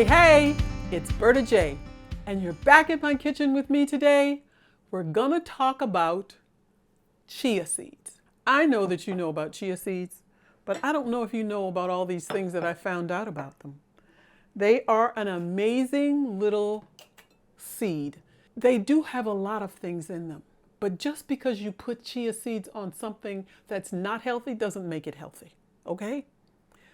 Hey, it's Berta J, and you're back in my kitchen with me today. We're gonna talk about chia seeds. I know that you know about chia seeds, but I don't know if you know about all these things that I found out about them. They are an amazing little seed. They do have a lot of things in them, but just because you put chia seeds on something that's not healthy doesn't make it healthy, okay?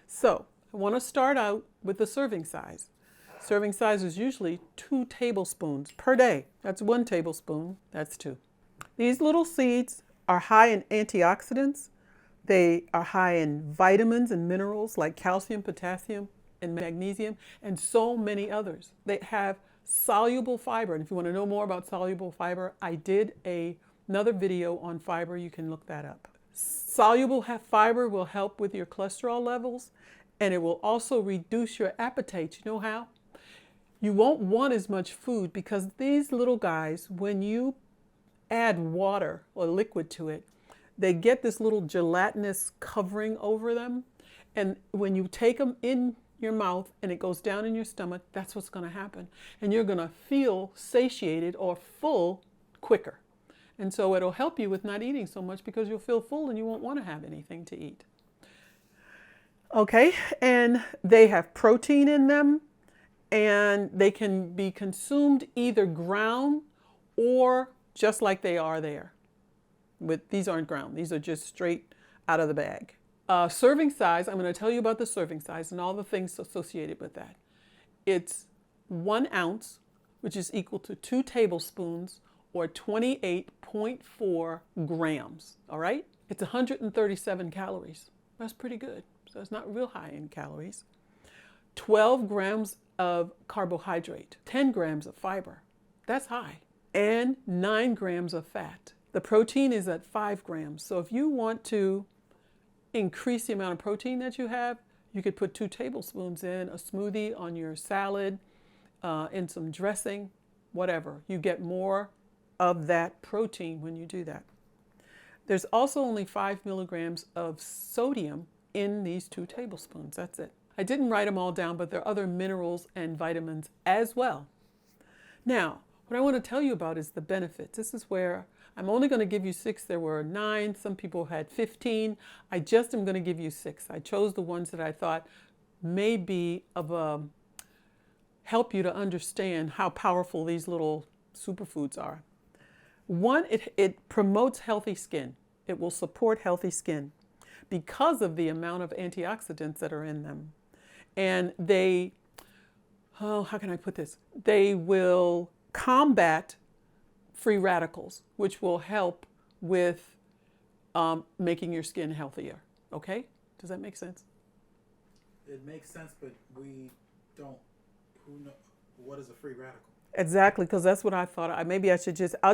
So I want to start out with the serving size. Serving size is usually 2 tablespoons per day. That's 1 tablespoon, that's 2. These little seeds are high in antioxidants. They are high in vitamins and minerals like calcium, potassium, and magnesium, and so many others. They have soluble fiber, and if you want to know more about soluble fiber, I did another video on fiber. You can look that up. Soluble fiber will help with your cholesterol levels, and it will also reduce your appetite. You know how? You won't want as much food because these little guys, when you add water or liquid to it, they get this little gelatinous covering over them. And when you take them in your mouth and it goes down in your stomach, that's what's going to happen. And you're going to feel satiated or full quicker. And so it'll help you with not eating so much because you'll feel full and you won't want to have anything to eat. Okay, and they have protein in them, and they can be consumed either ground or just like they are there. But these aren't ground, these are just straight out of the bag. Serving size, I'm going to tell you about the serving size and all the things associated with that. It's 1 ounce, which is equal to 2 tablespoons or 28.4 grams, all right? It's 137 calories. That's pretty good. So it's not real high in calories. 12 grams of carbohydrate, 10 grams of fiber. That's high. And 9 grams of fat. The protein is at 5 grams. So if you want to increase the amount of protein that you have, you could put 2 tablespoons in a smoothie, on your salad, in some dressing, whatever. You get more of that protein when you do that. There's also only 5 milligrams of sodium in these 2 tablespoons. That's it. I didn't write them all down, but there are other minerals and vitamins as well. Now, what I want to tell you about is the benefits. This is where I'm only going to give you 6. There were 9. Some people had 15. I just am going to give you 6. I chose the ones that I thought may be of help you to understand how powerful these little superfoods are. 1, it promotes healthy skin. It will support healthy skin because of the amount of antioxidants that are in them. And they, how can I put this? They will combat free radicals, which will help with making your skin healthier. Okay? Does that make sense? It makes sense, but we don't. What is a free radical? Exactly, because that's what I thought. I'll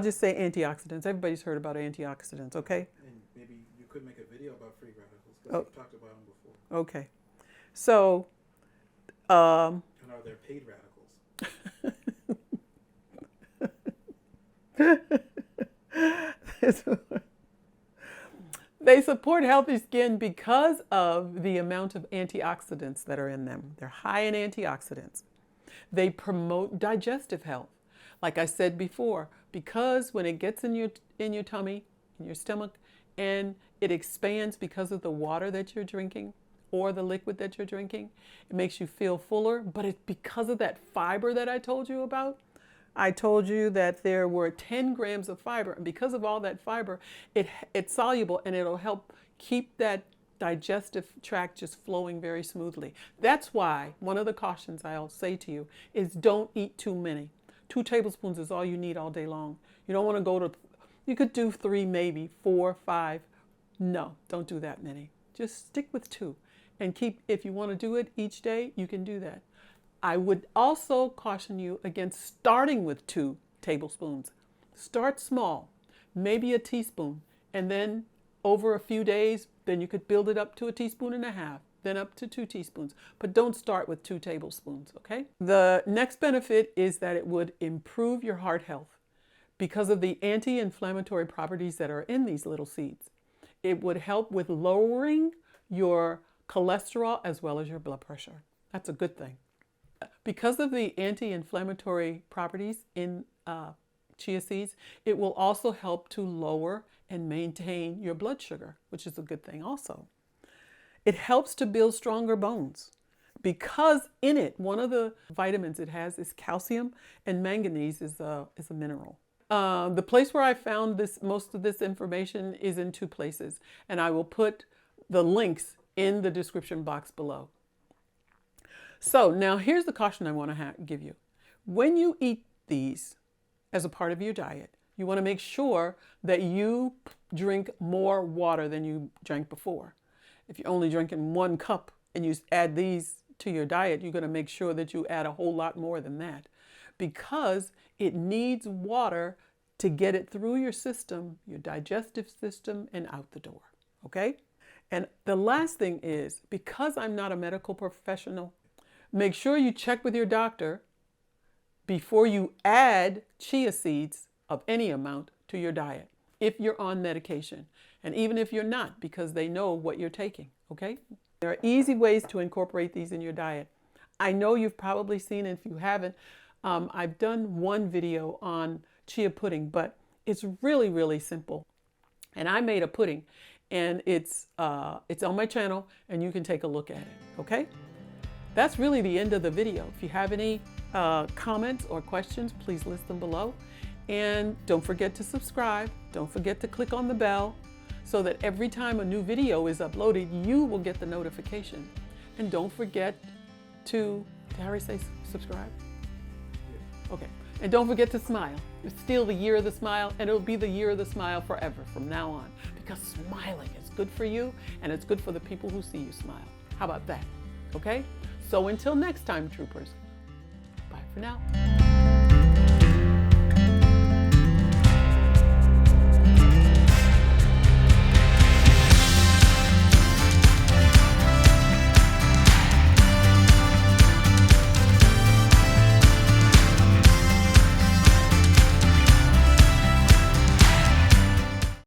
just say antioxidants. Everybody's heard about antioxidants, okay? And maybe you could make a video about free radicals because we've talked about them before. Okay. So, and are there paid radicals? They support healthy skin because of the amount of antioxidants that are in them. They're high in antioxidants. They promote digestive health. Like I said before, because when it gets in your tummy, in your stomach, and it expands because of the water that you're drinking or the liquid that you're drinking, it makes you feel fuller, but it's because of that fiber that I told you about. I told you that there were 10 grams of fiber, and because of all that fiber, it's soluble and it'll help keep that digestive tract just flowing very smoothly. That's why one of the cautions I'll say to you is don't eat too many. 2 tablespoons is all you need all day long. You don't want to go to, you could do 3, maybe 4, 5. No, don't do that many. Just stick with 2 and if you want to do it each day, you can do that. I would also caution you against starting with 2 tablespoons. Start small, maybe a teaspoon, and then over a few days, then you could build it up to 1.5 teaspoons, then up to 2 teaspoons. But don't start with 2 tablespoons, okay? The next benefit is that it would improve your heart health because of the anti-inflammatory properties that are in these little seeds. It would help with lowering your cholesterol as well as your blood pressure. That's a good thing. Because of the anti-inflammatory properties in chia seeds, it will also help to lower and maintain your blood sugar, which is a good thing also. It helps to build stronger bones because in it, one of the vitamins it has is calcium, and manganese is a mineral. The place where I found most of this information is in two places, and I will put the links in the description box below. So now here's the caution I want to give you. When you eat these as a part of your diet, you want to make sure that you drink more water than you drank before. If you're only drinking 1 cup and you add these to your diet, you're going to make sure that you add a whole lot more than that, because it needs water to get it through your system, your digestive system, and out the door. Okay? And the last thing is, because I'm not a medical professional, make sure you check with your doctor before you add chia seeds of any amount to your diet, if you're on medication, and even if you're not, because they know what you're taking, okay? There are easy ways to incorporate these in your diet. I know you've probably seen it. If you haven't, I've done one video on chia pudding, but it's really, really simple. And I made a pudding, and it's on my channel, and you can take a look at it, okay? That's really the end of the video. If you have any comments or questions, please list them below. And don't forget to subscribe. Don't forget to click on the bell so that every time a new video is uploaded, you will get the notification. And don't forget to, did Harry say subscribe? Yeah. Okay. And don't forget to smile. It's still the year of the smile, and it'll be the year of the smile forever from now on, because smiling is good for you, and it's good for the people who see you smile. How about that? Okay? So until next time, troopers, bye for now.